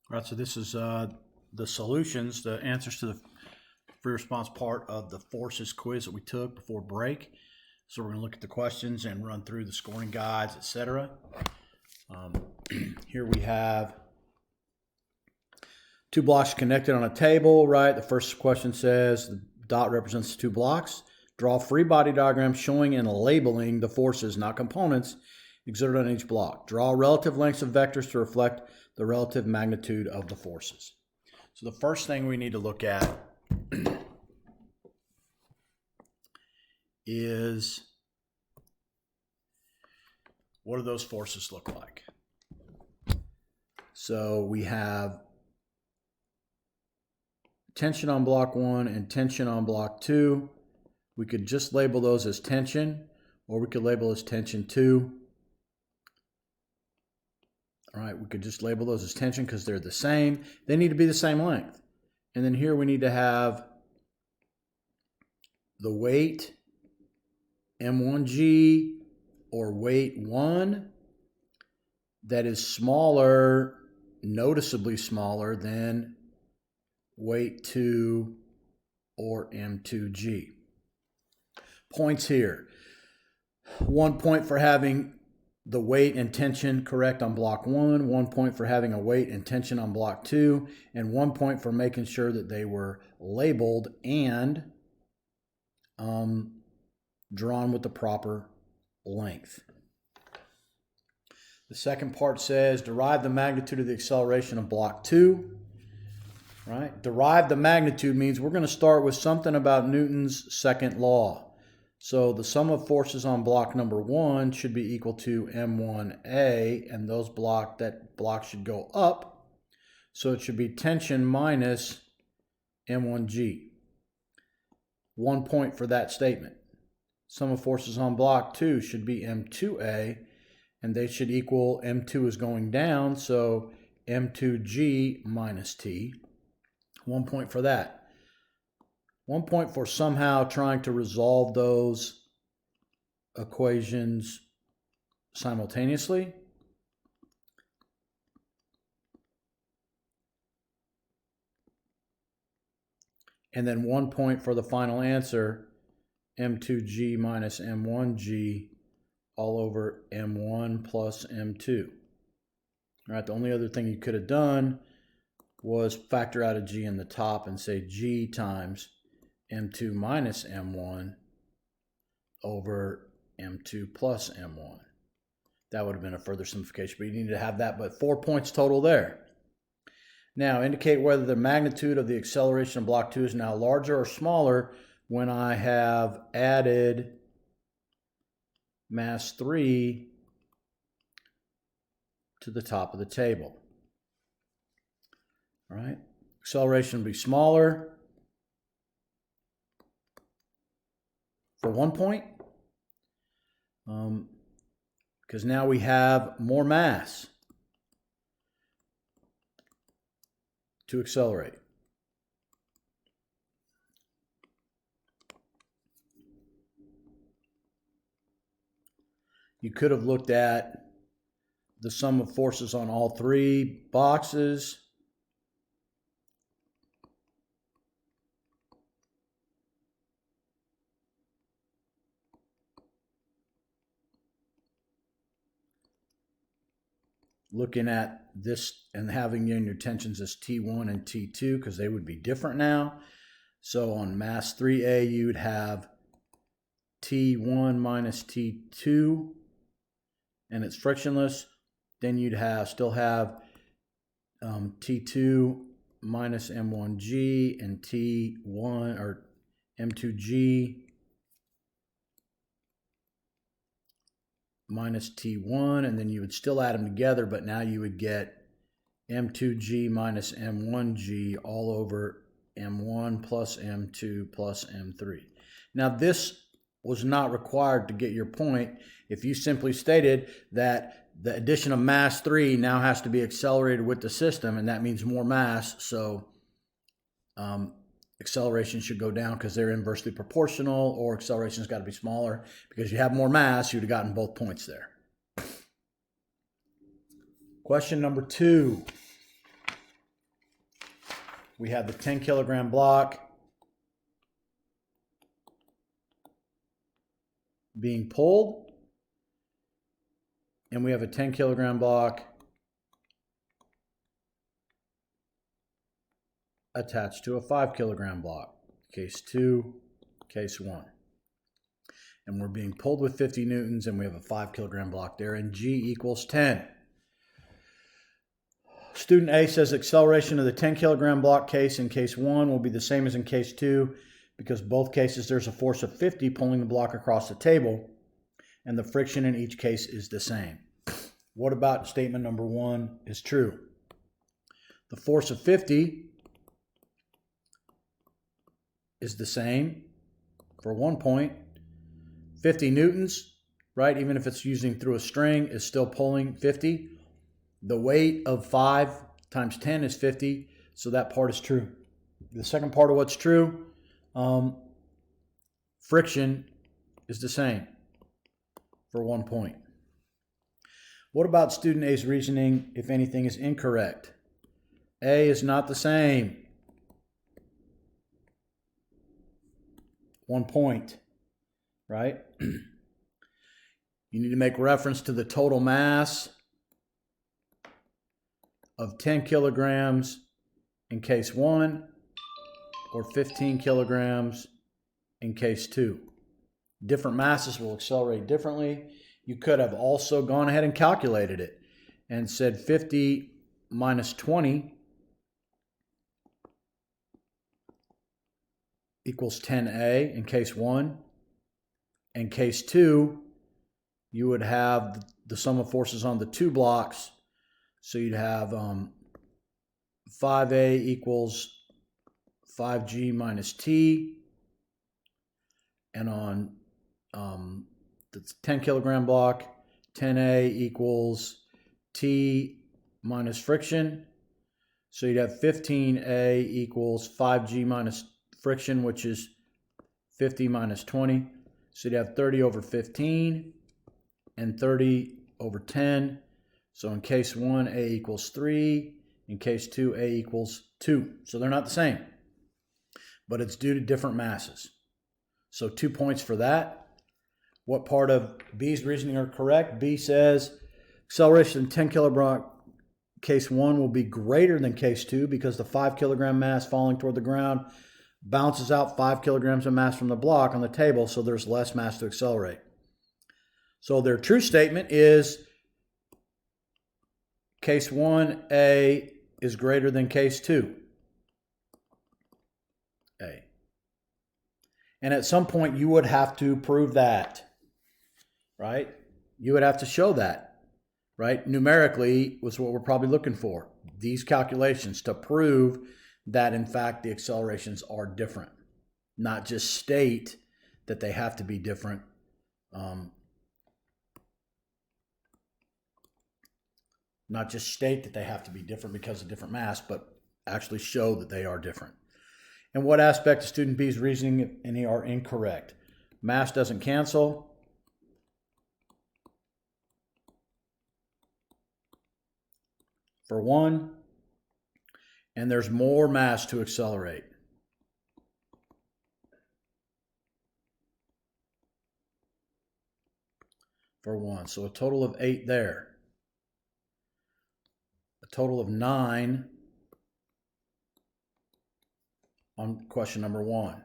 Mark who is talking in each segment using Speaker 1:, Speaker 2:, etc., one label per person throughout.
Speaker 1: All right, so this is the solutions, the answers to the free response part of the forces quiz that we took before break. So we're going to look at the questions and run through the scoring guides, etc. Here we have two blocks connected on a table, right? The first question says the dot represents the two blocks. Draw free body diagrams showing and labeling the forces, not components, exerted on each block. Draw relative lengths of vectors to reflect the relative magnitude of the forces. So the first thing we need to look at is what do those forces look like? So we have tension on block 1 and tension on block 2. We could just label those as tension, or we could label as tension 2. All right, we could just label those as tension because they're the same. They need to be the same length. And then here we need to have the weight M1G or weight 1 that is smaller, noticeably smaller than weight 2 or M2G. Points here. 1 point for having the weight and tension correct on block 1, 1 point for having a weight and tension on block 2, and 1 point for making sure that they were labeled and drawn with the proper length. The second part says derive the magnitude of the acceleration of block 2. Right? Derive the magnitude means we're going to start with something about Newton's second law. So the sum of forces on block number 1 should be equal to M1A, and that block should go up. So it should be tension minus M1G. 1 point for that statement. Sum of forces on block 2 should be M2A, and they should equal, M2 is going down, so M2G minus T. 1 point for that. 1 point for somehow trying to resolve those equations simultaneously. And then 1 point for the final answer, M2G minus M1G all over M1 plus M2. All right, the only other thing you could have done was factor out a G in the top and say G times M2 minus M1 over M2 plus M1. That would have been a further simplification, but you need to have that, but 4 points total there. Now, indicate whether the magnitude of the acceleration of block 2 is now larger or smaller when I have added mass 3 to the top of the table. All right, acceleration will be smaller for 1 point because now we have more mass to accelerate. You could have looked at the sum of forces on all 3 boxes. Looking at this and having in your tensions as T1 and T2 because they would be different now. So on mass 3A, you'd have T1 minus T2 and it's frictionless. Then you'd still have T2 minus M1G and T1 or M2G minus T1, and then you would still add them together, but now you would get M2G minus M1G all over M1 plus M2 plus M3. Now this was not required to get your point if you simply stated that the addition of mass 3 now has to be accelerated with the system, and that means more mass, so acceleration should go down because they're inversely proportional, or acceleration has got to be smaller because you have more mass. You'd have gotten both points there. Question number 2. We have the 10 kilogram block being pulled, and we have a 10 kilogram block attached to a 5 kilogram block. Case 2, case 1. And we're being pulled with 50 newtons, and we have a 5 kilogram block there, and G equals 10. Student A says acceleration of the 10 kilogram block case in case 1 will be the same as in case 2 because both cases there's a force of 50 pulling the block across the table, and the friction in each case is the same. What about statement number 1 is true? The force of 50 is the same for 1 point. 50 newtons, right? Even if it's using through a string, is still pulling 50. The weight of 5 times 10 is 50, so that part is true. The second part of what's true, friction is the same for 1 point. What about student A's reasoning if anything is incorrect? A is not the same. 1 point, right? You need to make reference to the total mass of 10 kilograms in case 1 or 15 kilograms in case 2. Different masses will accelerate differently. You could have also gone ahead and calculated it and said 50 minus 20 equals 10A in case 1. In case 2, you would have the sum of forces on the 2 blocks. So you'd have 5A equals 5G minus T. And on the 10 kilogram block, 10A equals T minus friction. So you'd have 15A equals 5G minus friction, which is 50 minus 20. So you'd have 30 over 15 and 30 over 10. So in case 1, A equals 3. In case 2, A equals 2. So they're not the same, but it's due to different masses. So 2 points for that. What part of B's reasoning are correct? B says acceleration in 10 kilogram case 1 will be greater than case 2 because the 5 kilogram mass falling toward the ground bounces out 5 kilograms of mass from the block on the table, so there's less mass to accelerate. So their true statement is case 1A is greater than case 2A. And at some point you would have to prove that, right? You would have to show that, right? Numerically was what we're probably looking for. These calculations to prove that in fact the accelerations are different, not just state that they have to be different. Not just state that they have to be different because of different mass, but actually show that they are different. And what aspect of student B's reasoning and are incorrect? Mass doesn't cancel. For 1, and there's more mass to accelerate. For 1, so a total of 8 there. A total of 9 on question number 1.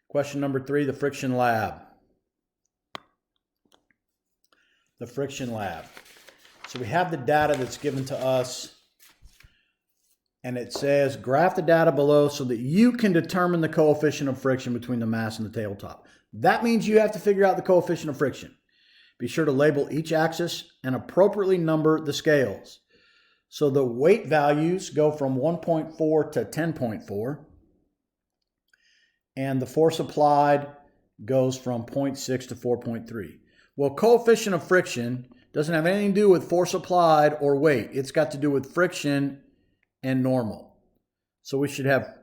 Speaker 1: Question number 3, the friction lab. The friction lab. So we have the data that's given to us, and it says graph the data below so that you can determine the coefficient of friction between the mass and the tabletop. That means you have to figure out the coefficient of friction. Be sure to label each axis and appropriately number the scales. So the weight values go from 1.4 to 10.4, and the force applied goes from 0.6 to 4.3. Well, coefficient of friction doesn't have anything to do with force applied or weight. It's got to do with friction and normal. So we should have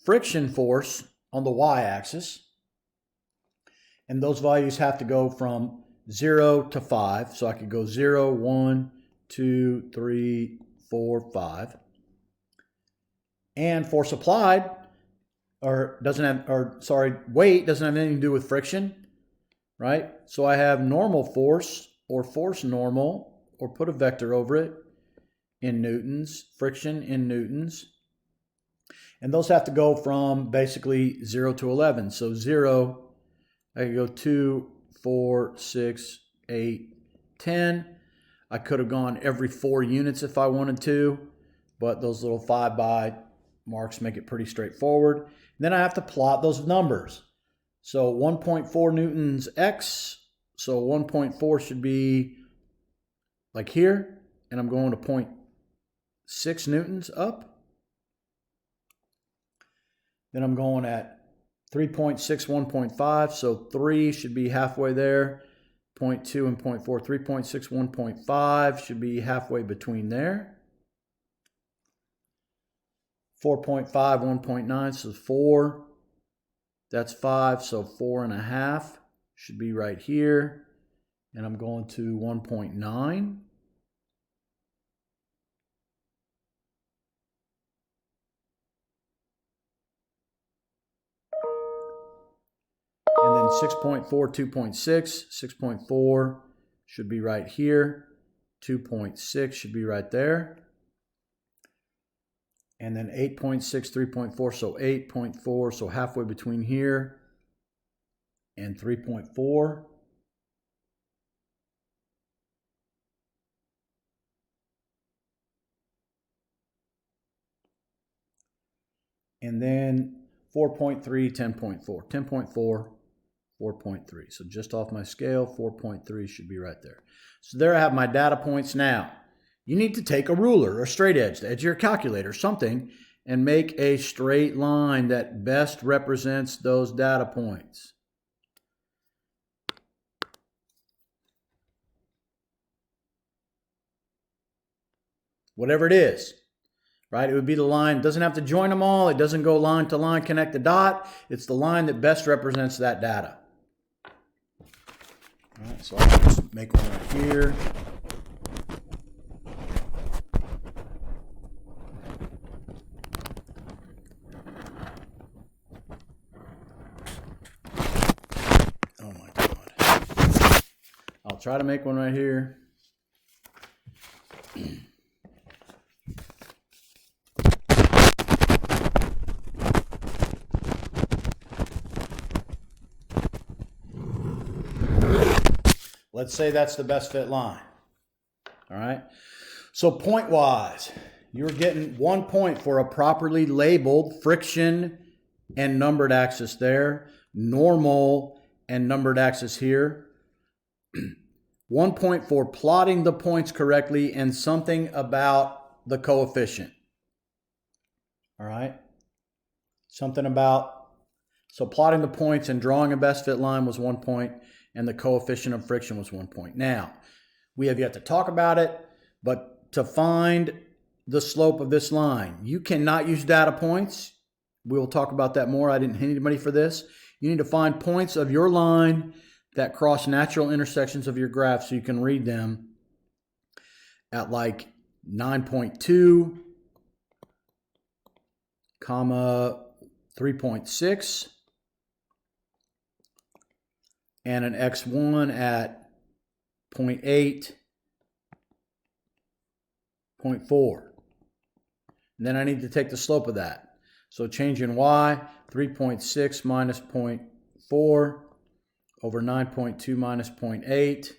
Speaker 1: friction force on the y-axis, and those values have to go from 0 to 5. So I could go 0, 1, 2, 3, 4, 5. And force applied, weight doesn't have anything to do with friction, right? So I have normal force or force normal, or put a vector over it, in newtons, friction in newtons. And those have to go from basically 0 to 11. So 0, I could go 2, 4, 6, 8, 10. I could have gone every 4 units if I wanted to, but those little 5 by marks make it pretty straightforward. And then I have to plot those numbers. So 1.4 newtons x, so 1.4 should be like here, and I'm going to 0.6 newtons up. Then I'm going at 3.6, 1.5, so 3 should be halfway there. 0.2 and 0.4, 3.6, 1.5 should be halfway between there. 4.5, 1.9, so 4. That's 5, so 4.5 should be right here. And I'm going to 1.9. And then 6.4, 2.6, 6.4 should be right here. 2.6 should be right there. And then 8.6, 3.4, so 8.4, so halfway between here and 3.4. And then 4.3, 10.4, 10.4, 4.3. So just off my scale, 4.3 should be right there. So there I have my data points now. You need to take a ruler or a straight edge, the edge of your calculator, something, and make a straight line that best represents those data points. Whatever it is, right? It would be the line. It doesn't have to join them all. It doesn't go line to line, connect the dot. It's the line that best represents that data. All right, so I'll just make one right here. Oh my God. I'll try to make one right here. Let's say that's the best fit line. All right. So point-wise, you're getting 1 point for a properly labeled friction and numbered axis there, normal and numbered axis here. 1 point for plotting the points correctly and something about the coefficient. All right. Something about, so plotting the points and drawing a best fit line was 1 point. And the coefficient of friction was 1 point. Now, we have yet to talk about it, but to find the slope of this line, you cannot use data points. We'll talk about that more. I didn't hit anybody for this. You need to find points of your line that cross natural intersections of your graph so you can read them at like 9.2, comma 3.6. And an x1 at 0.8, 0.4. And then I need to take the slope of that. So change in y, 3.6 minus 0.4 over 9.2 minus 0.8.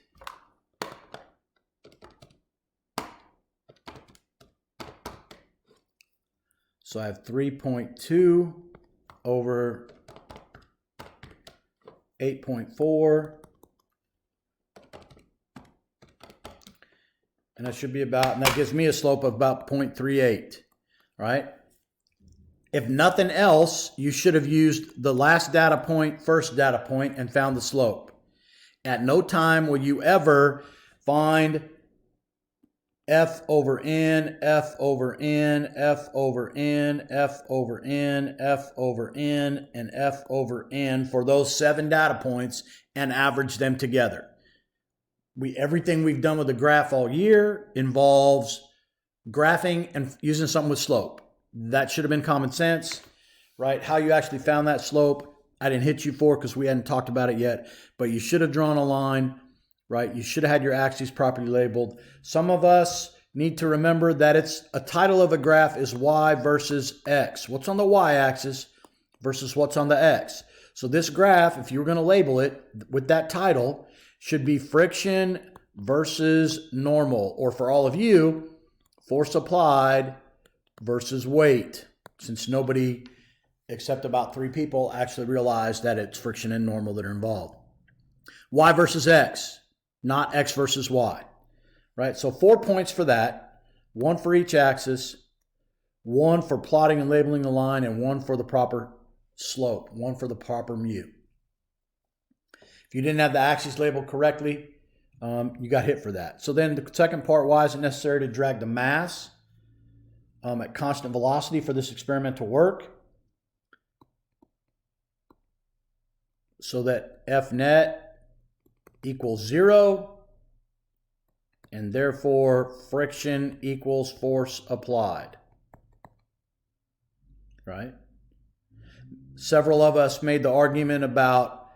Speaker 1: So I have 3.2 over 8.4, and that should be about, and that gives me a slope of about 0.38, right? If nothing else, you should have used the last data point, first data point, and found the slope. At no time will you ever find f over n, f over n, f over n, f over n, f over n, and f over n for those 7 data points and average them together. Everything we've done with the graph all year involves graphing and using something with slope. That should have been common sense, right? How you actually found that slope, I didn't hit you for because we hadn't talked about it yet, but you should have drawn a line, right? You should have had your axes properly labeled. Some of us need to remember that it's a title of a graph is y versus x. What's on the y-axis versus what's on the x. So this graph, if you were going to label it with that title, should be friction versus normal, or for all of you, force applied versus weight, since nobody except about 3 people actually realized that it's friction and normal that are involved. Y versus x, not x versus y, right? So 4 points for that, 1 for each axis, 1 for plotting and labeling the line, and 1 for the proper slope, 1 for the proper mu. If you didn't have the axes labeled correctly, you got hit for that. So then the second part, why is it necessary to drag the mass at constant velocity for this experiment to work? So that F net equals 0, and therefore friction equals force applied, right? Several of us made the argument about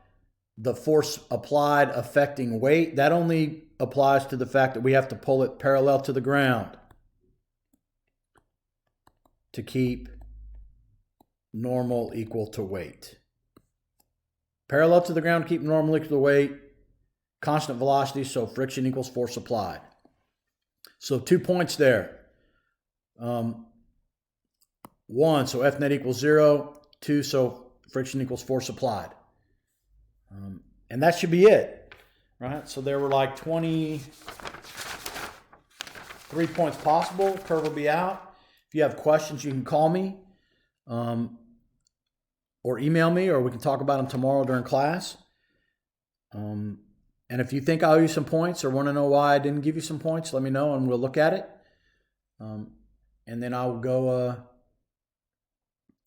Speaker 1: the force applied affecting weight. That only applies to the fact that we have to pull it parallel to the ground to keep normal equal to weight. Parallel to the ground, keep normal equal to weight, constant velocity, so friction equals force applied. So 2 points there. 1, so F net equals 0. 2, so friction equals force applied. And that should be it, right? So there were like 23 points possible. Curve will be out. If you have questions, you can call me or email me, or we can talk about them tomorrow during class. And if you think I owe you some points or want to know why I didn't give you some points, let me know and we'll look at it. And then I'll go.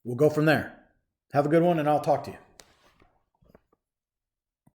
Speaker 1: We'll go from there. Have a good one, and I'll talk to you.